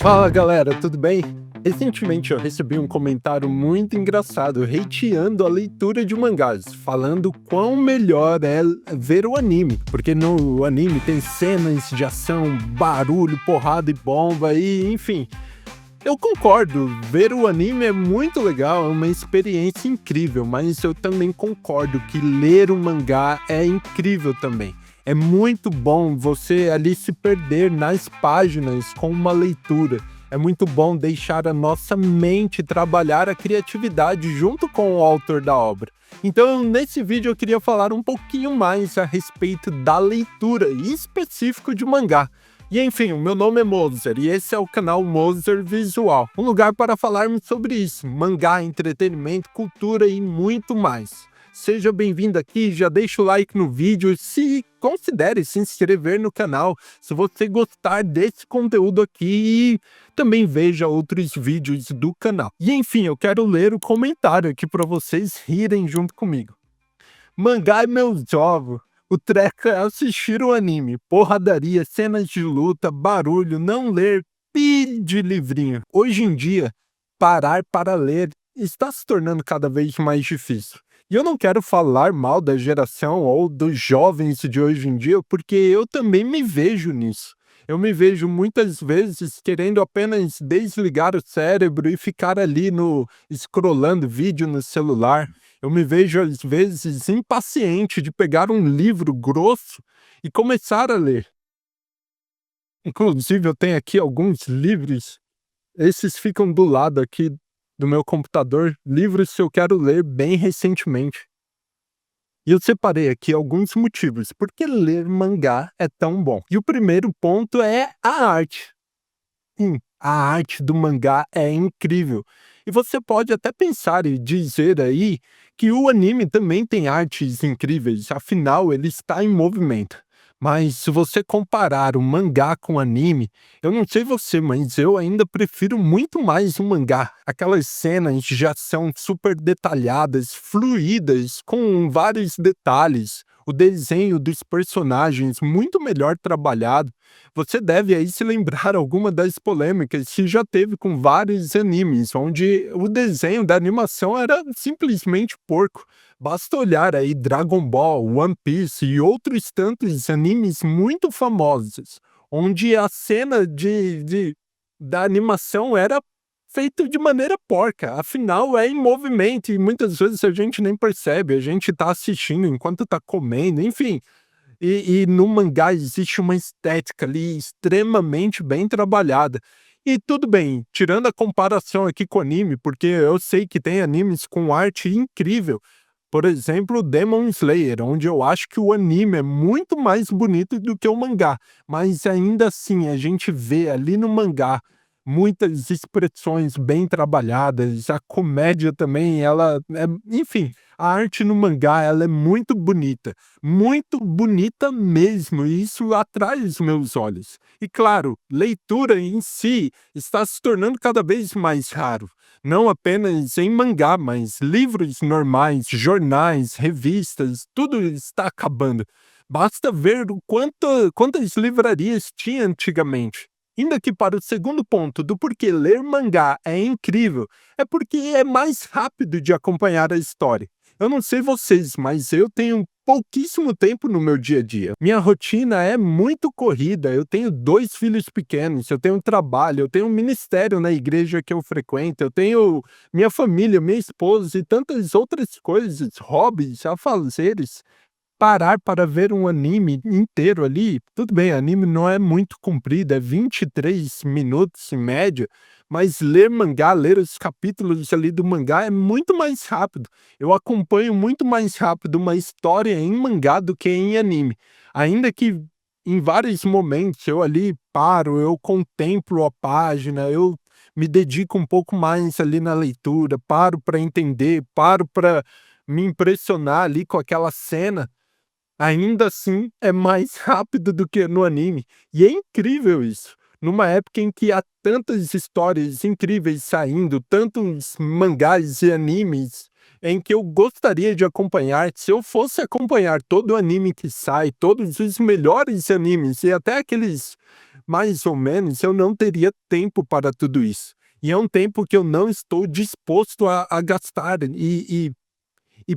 Fala galera, tudo bem? Recentemente eu recebi um comentário muito engraçado hateando a leitura de mangás, falando quão melhor é ver o anime, porque no anime tem cenas de ação, barulho, porrada e bomba e enfim. Eu concordo, ver o anime é muito legal, é uma experiência incrível, mas eu também concordo que ler o mangá é incrível também. É muito bom você ali se perder nas páginas com uma leitura. É muito bom deixar a nossa mente trabalhar a criatividade junto com o autor da obra. Então, nesse vídeo eu queria falar um pouquinho mais a respeito da leitura, em específico de mangá. E enfim, o meu nome é Moser e esse é o canal Moser Visual, um lugar para falarmos sobre isso, mangá, entretenimento, cultura e muito mais. Seja bem-vindo aqui, já deixa o like no vídeo e considere se inscrever no canal se você gostar desse conteúdo aqui e também veja outros vídeos do canal. E enfim, eu quero ler o comentário aqui para vocês rirem junto comigo. Mangá é meus ovos. O treco é assistir o anime, porradaria, cenas de luta, barulho, não ler, pi de livrinho. Hoje em dia, parar para ler está se tornando cada vez mais difícil. E eu não quero falar mal da geração ou dos jovens de hoje em dia, porque eu também me vejo nisso. Eu me vejo muitas vezes querendo apenas desligar o cérebro e ficar ali no scrollando vídeo no celular. Eu me vejo, às vezes, impaciente de pegar um livro grosso e começar a ler. Inclusive, eu tenho aqui alguns livros, esses ficam do lado aqui do meu computador, livros que eu quero ler bem recentemente. E eu separei aqui alguns motivos por que ler mangá é tão bom. E o primeiro ponto é a arte. A arte do mangá é incrível. E você pode até pensar e dizer aí que o anime também tem artes incríveis, afinal ele está em movimento. Mas se você comparar o mangá com o anime, eu não sei você, mas eu ainda prefiro muito mais o mangá. Aquelas cenas de ação super detalhadas, fluídas, com vários detalhes. O desenho dos personagens muito melhor trabalhado. Você deve aí se lembrar alguma das polêmicas que já teve com vários animes, onde o desenho da animação era simplesmente porco. Basta olhar aí Dragon Ball, One Piece e outros tantos animes muito famosos, onde a cena da animação era feita de maneira porca, afinal é em movimento e muitas vezes a gente nem percebe, a gente tá assistindo enquanto tá comendo, enfim. E no mangá existe uma estética ali extremamente bem trabalhada. E tudo bem, tirando a comparação aqui com o anime, porque eu sei que tem animes com arte incrível, por exemplo, Demon Slayer, onde eu acho que o anime é muito mais bonito do que o mangá, mas ainda assim a gente vê ali no mangá muitas expressões bem trabalhadas, a comédia também, ela é, enfim, a arte no mangá ela é muito bonita mesmo, e isso atrai os meus olhos. E claro, leitura em si está se tornando cada vez mais raro. Não apenas em mangá, mas livros normais, jornais, revistas, tudo está acabando. Basta ver quantas livrarias tinha antigamente. Indo aqui para o segundo ponto do porquê ler mangá é incrível, é porque é mais rápido de acompanhar a história. Eu não sei vocês, mas eu tenho pouquíssimo tempo no meu dia a dia. Minha rotina é muito corrida, eu tenho 2 filhos pequenos, eu tenho trabalho, eu tenho um ministério na igreja que eu frequento, eu tenho minha família, minha esposa e tantas outras coisas, hobbies, afazeres. Parar para ver um anime inteiro ali, tudo bem, anime não é muito comprido, é 23 minutos em média, mas ler mangá, ler os capítulos ali do mangá é muito mais rápido. Eu acompanho muito mais rápido uma história em mangá do que em anime. Ainda que em vários momentos eu ali paro, eu contemplo a página, eu me dedico um pouco mais ali na leitura, paro para entender, paro para me impressionar ali com aquela cena. Ainda assim, é mais rápido do que no anime, e é incrível isso. Numa época em que há tantas histórias incríveis saindo, tantos mangás e animes, em que eu gostaria de acompanhar, se eu fosse acompanhar todo o anime que sai, todos os melhores animes e até aqueles mais ou menos, eu não teria tempo para tudo isso. E é um tempo que eu não estou disposto a gastar e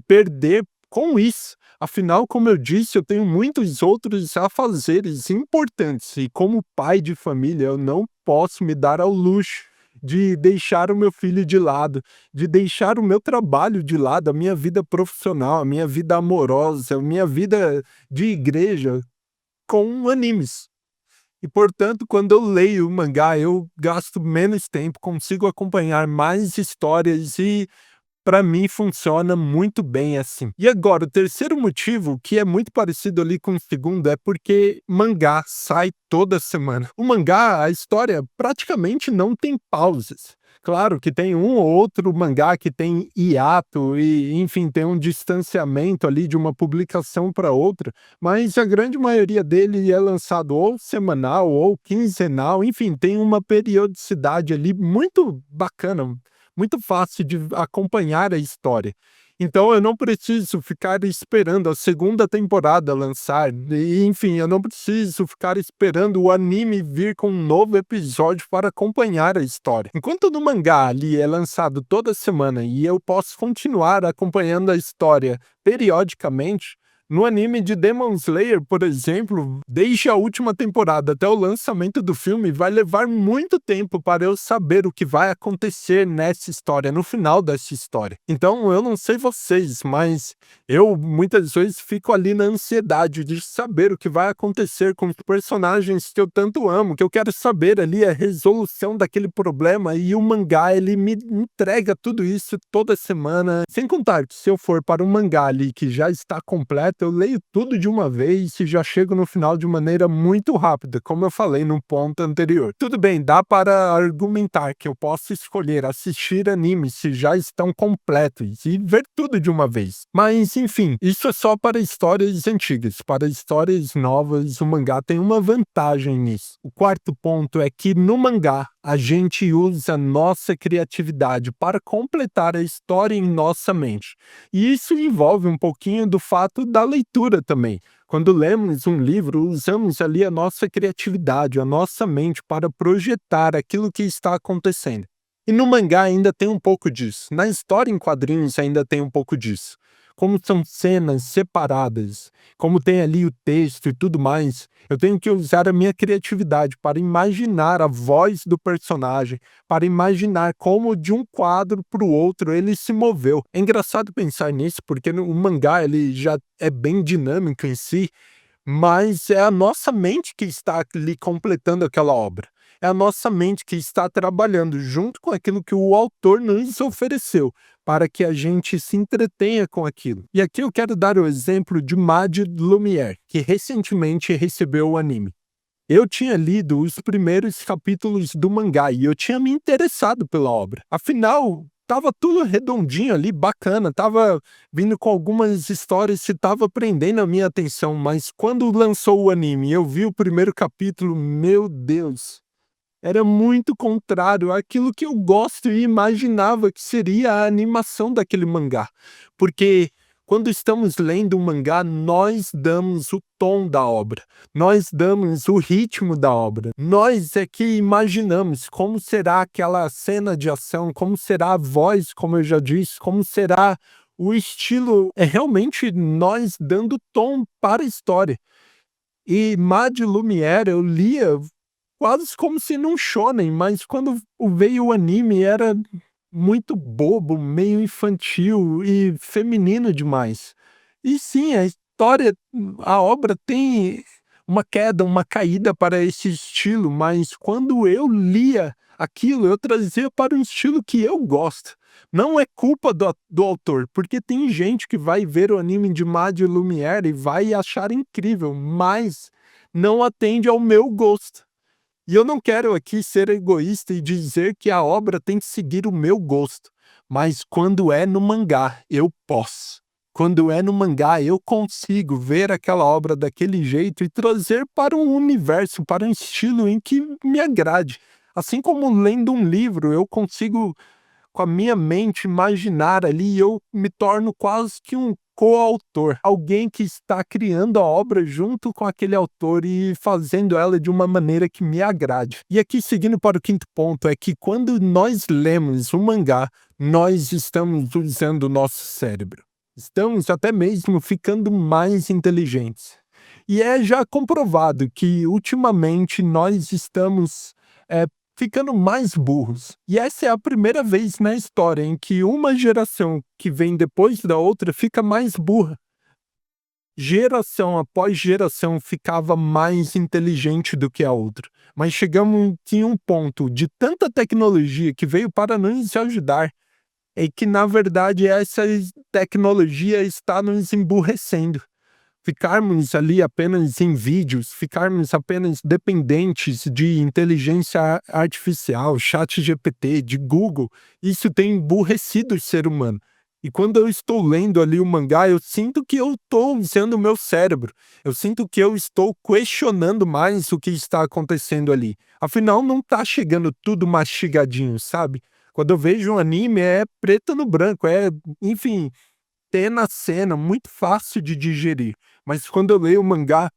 perder com isso. Afinal, como eu disse, eu tenho muitos outros afazeres importantes e como pai de família, eu não posso me dar ao luxo de deixar o meu filho de lado, de deixar o meu trabalho de lado, a minha vida profissional, a minha vida amorosa, a minha vida de igreja com animes. E, portanto, quando eu leio o mangá, eu gasto menos tempo, consigo acompanhar mais histórias e para mim funciona muito bem assim. E agora, o terceiro motivo, que é muito parecido ali com o segundo, é porque mangá sai toda semana. O mangá, a história praticamente não tem pausas. Claro que tem um ou outro mangá que tem hiato e, enfim, tem um distanciamento ali de uma publicação para outra, mas a grande maioria dele é lançado ou semanal ou quinzenal, enfim, tem uma periodicidade ali muito bacana, muito fácil de acompanhar a história. Então eu não preciso ficar esperando a segunda temporada lançar, e, enfim, eu não preciso ficar esperando o anime vir com um novo episódio para acompanhar a história. Enquanto no mangá ali é lançado toda semana e eu posso continuar acompanhando a história periodicamente, no anime de Demon Slayer, por exemplo, desde a última temporada até o lançamento do filme, vai levar muito tempo para eu saber o que vai acontecer nessa história, no final dessa história. Então, eu não sei vocês, mas eu muitas vezes fico ali na ansiedade de saber o que vai acontecer com os personagens que eu tanto amo, que eu quero saber ali a resolução daquele problema, e o mangá, ele me entrega tudo isso toda semana. Sem contar que se eu for para um mangá ali que já está completo, eu leio tudo de uma vez e já chego no final de maneira muito rápida, como eu falei no ponto anterior. Tudo bem, dá para argumentar que eu posso escolher assistir animes se já estão completos e ver tudo de uma vez. Mas, enfim, isso é só para histórias antigas. Para histórias novas, o mangá tem uma vantagem nisso. O quarto ponto é que no mangá, a gente usa nossa criatividade para completar a história em nossa mente. E isso envolve um pouquinho do fato da leitura também. Quando lemos um livro, usamos ali a nossa criatividade, a nossa mente para projetar aquilo que está acontecendo. E no mangá ainda tem um pouco disso. Na história em quadrinhos ainda tem um pouco disso. Como são cenas separadas, como tem ali o texto e tudo mais, eu tenho que usar a minha criatividade para imaginar a voz do personagem, para imaginar como de um quadro para o outro ele se moveu. É engraçado pensar nisso, porque o mangá ele já é bem dinâmico em si, mas é a nossa mente que está ali completando aquela obra. É a nossa mente que está trabalhando junto com aquilo que o autor nos ofereceu, para que a gente se entretenha com aquilo. E aqui eu quero dar o exemplo de Mad Lumière, que recentemente recebeu o anime. Eu tinha lido os primeiros capítulos do mangá e eu tinha me interessado pela obra. Afinal, tava tudo redondinho ali, bacana, tava vindo com algumas histórias que tava prendendo a minha atenção, mas quando lançou o anime e eu vi o primeiro capítulo, meu Deus, era muito contrário àquilo que eu gosto e imaginava que seria a animação daquele mangá. Porque quando estamos lendo um mangá, nós damos o tom da obra, nós damos o ritmo da obra. Nós é que imaginamos como será aquela cena de ação, como será a voz, como eu já disse, como será o estilo. É realmente nós dando tom para a história. E Mad Lumière eu lia quase como se num shonen, mas quando veio o anime era muito bobo, meio infantil e feminino demais. E sim, a história, a obra tem uma queda, uma caída para esse estilo, mas quando eu lia aquilo, eu trazia para um estilo que eu gosto. Não é culpa do autor, porque tem gente que vai ver o anime de Mad Lumière e vai achar incrível, mas não atende ao meu gosto. E eu não quero aqui ser egoísta e dizer que a obra tem que seguir o meu gosto, mas quando é no mangá, eu posso. Quando é no mangá, eu consigo ver aquela obra daquele jeito e trazer para um universo, para um estilo em que me agrade. Assim como lendo um livro, eu consigo com a minha mente imaginar ali e eu me torno quase que um coautor, alguém que está criando a obra junto com aquele autor e fazendo ela de uma maneira que me agrade. E aqui, seguindo para o quinto ponto, é que quando nós lemos um mangá, nós estamos usando o nosso cérebro. Estamos até mesmo ficando mais inteligentes. E é já comprovado que ultimamente nós estamos ficando mais burros. E essa é a primeira vez na história em que uma geração que vem depois da outra fica mais burra. Geração após geração ficava mais inteligente do que a outra. Mas chegamos em um ponto de tanta tecnologia que veio para nos ajudar, é que na verdade essa tecnologia está nos emburrecendo. Ficarmos ali apenas em vídeos, ficarmos apenas dependentes de inteligência artificial, chat GPT, de Google, isso tem emburrecido o ser humano. E quando eu estou lendo ali o mangá, eu sinto que eu estou usando o meu cérebro. Eu sinto que eu estou questionando mais o que está acontecendo ali. Afinal, não está chegando tudo mastigadinho, sabe? Quando eu vejo um anime, é preto no branco, enfim, ter na cena, muito fácil de digerir. Mas quando eu leio o mangá,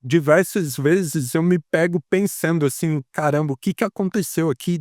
diversas vezes eu me pego pensando assim, caramba, o que que aconteceu aqui?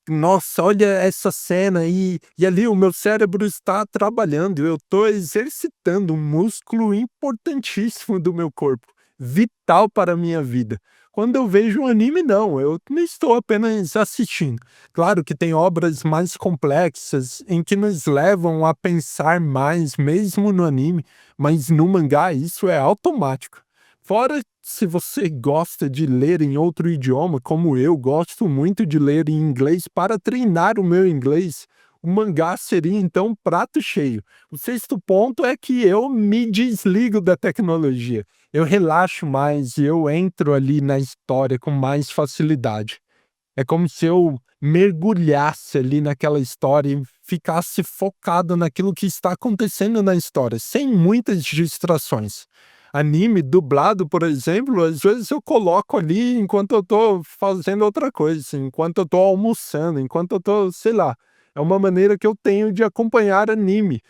Nossa, olha essa cena aí. E ali o meu cérebro está trabalhando, eu estou exercitando um músculo importantíssimo do meu corpo, vital para a minha vida. Quando eu vejo um anime, não, eu não estou apenas assistindo. Claro que tem obras mais complexas em que nos levam a pensar mais, mesmo no anime, mas no mangá isso é automático. Fora se você gosta de ler em outro idioma, como eu gosto muito de ler em inglês para treinar o meu inglês, o mangá seria então um prato cheio. O sexto ponto é que eu me desligo da tecnologia. Eu relaxo mais e eu entro ali na história com mais facilidade. É como se eu mergulhasse ali naquela história e ficasse focado naquilo que está acontecendo na história, sem muitas distrações. Anime dublado, por exemplo, às vezes eu coloco ali enquanto eu tô fazendo outra coisa, assim, enquanto eu tô almoçando, enquanto eu tô, sei lá. É uma maneira que eu tenho de acompanhar anime.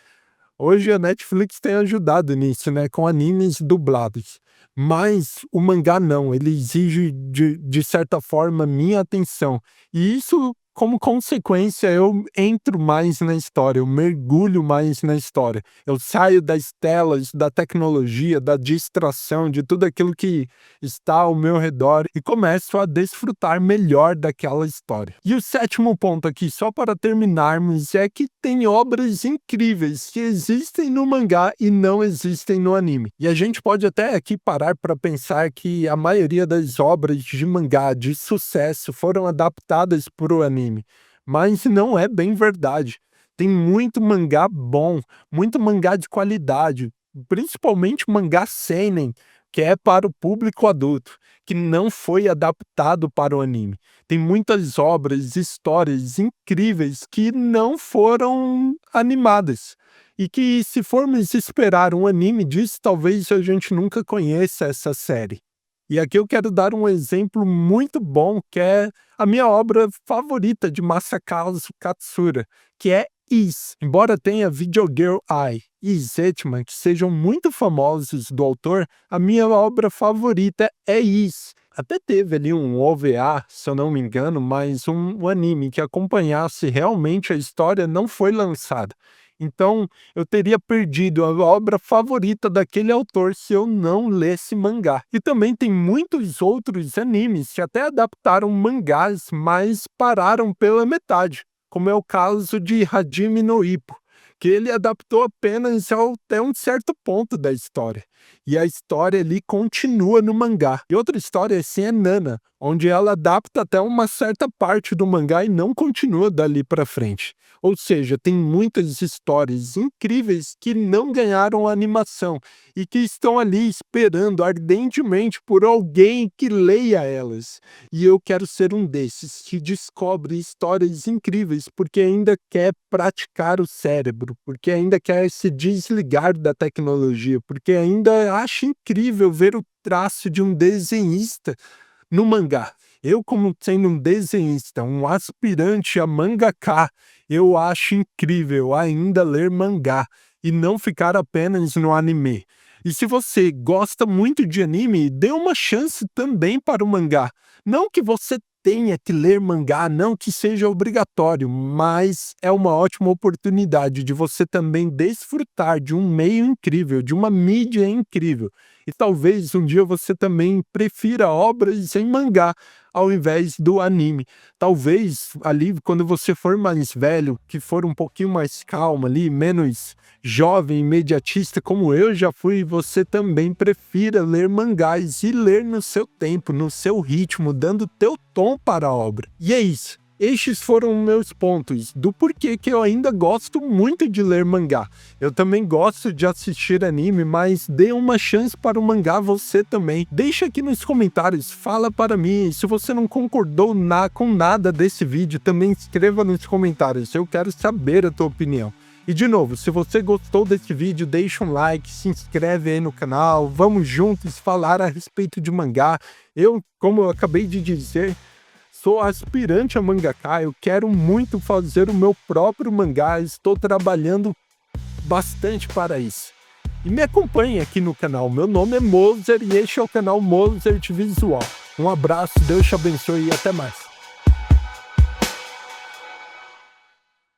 Hoje a Netflix tem ajudado nisso, né, com animes dublados. Mas o mangá não, ele exige de certa forma minha atenção. E isso, como consequência, eu entro mais na história, eu mergulho mais na história. Eu saio das telas, da tecnologia, da distração, de tudo aquilo que está ao meu redor e começo a desfrutar melhor daquela história. E o sétimo ponto aqui, só para terminarmos, é que tem obras incríveis que existem no mangá e não existem no anime. E a gente pode até aqui parar para pensar que a maioria das obras de mangá de sucesso foram adaptadas para o anime, mas não é bem verdade. Tem muito mangá bom, muito mangá de qualidade, principalmente mangá seinen, que é para o público adulto, que não foi adaptado para o anime. Tem muitas obras, histórias incríveis que não foram animadas. E que, se formos esperar um anime disso, talvez a gente nunca conheça essa série. E aqui eu quero dar um exemplo muito bom, que é a minha obra favorita de Masakazu Katsura, que é Is. Embora tenha Videogirl Ai e Zetman, que sejam muito famosos do autor, a minha obra favorita é Is. Até teve ali um OVA, se eu não me engano, mas um anime que acompanhasse realmente a história não foi lançado. Então, eu teria perdido a obra favorita daquele autor se eu não lesse mangá. E também tem muitos outros animes que até adaptaram mangás, mas pararam pela metade, como é o caso de Hajime no Ippo, que ele adaptou apenas até um certo ponto da história. E a história ali continua no mangá. E outra história assim é Nana, onde ela adapta até uma certa parte do mangá e não continua dali para frente. Ou seja, tem muitas histórias incríveis que não ganharam animação e que estão ali esperando ardentemente por alguém que leia elas. E eu quero ser um desses que descobre histórias incríveis porque ainda quer praticar o cérebro, porque ainda quer se desligar da tecnologia, porque ainda acha incrível ver o traço de um desenhista no mangá. Eu, como sendo um desenhista, um aspirante a mangaka, eu acho incrível ainda ler mangá e não ficar apenas no anime. E se você gosta muito de anime, dê uma chance também para o mangá. Não que você tenha que ler mangá, não que seja obrigatório, mas é uma ótima oportunidade de você também desfrutar de um meio incrível, de uma mídia incrível. E talvez um dia você também prefira obras em mangá ao invés do anime. Talvez ali, quando você for mais velho, que for um pouquinho mais calmo ali, menos jovem, imediatista como eu já fui, você também prefira ler mangás e ler no seu tempo, no seu ritmo, dando teu tom para a obra. E é isso. Estes foram meus pontos do porquê que eu ainda gosto muito de ler mangá. Eu também gosto de assistir anime, mas dê uma chance para o mangá você também. Deixa aqui nos comentários, fala para mim. Se você não concordou com nada desse vídeo, também escreva nos comentários. Eu quero saber a tua opinião. E de novo, se você gostou desse vídeo, deixa um like, se inscreve aí no canal. Vamos juntos falar a respeito de mangá. Eu, como eu acabei de dizer, sou aspirante a mangaka, eu quero muito fazer o meu próprio mangá, estou trabalhando bastante para isso. E me acompanhe aqui no canal, meu nome é Moser e este é o canal Mozart Visual. Um abraço, Deus te abençoe e até mais.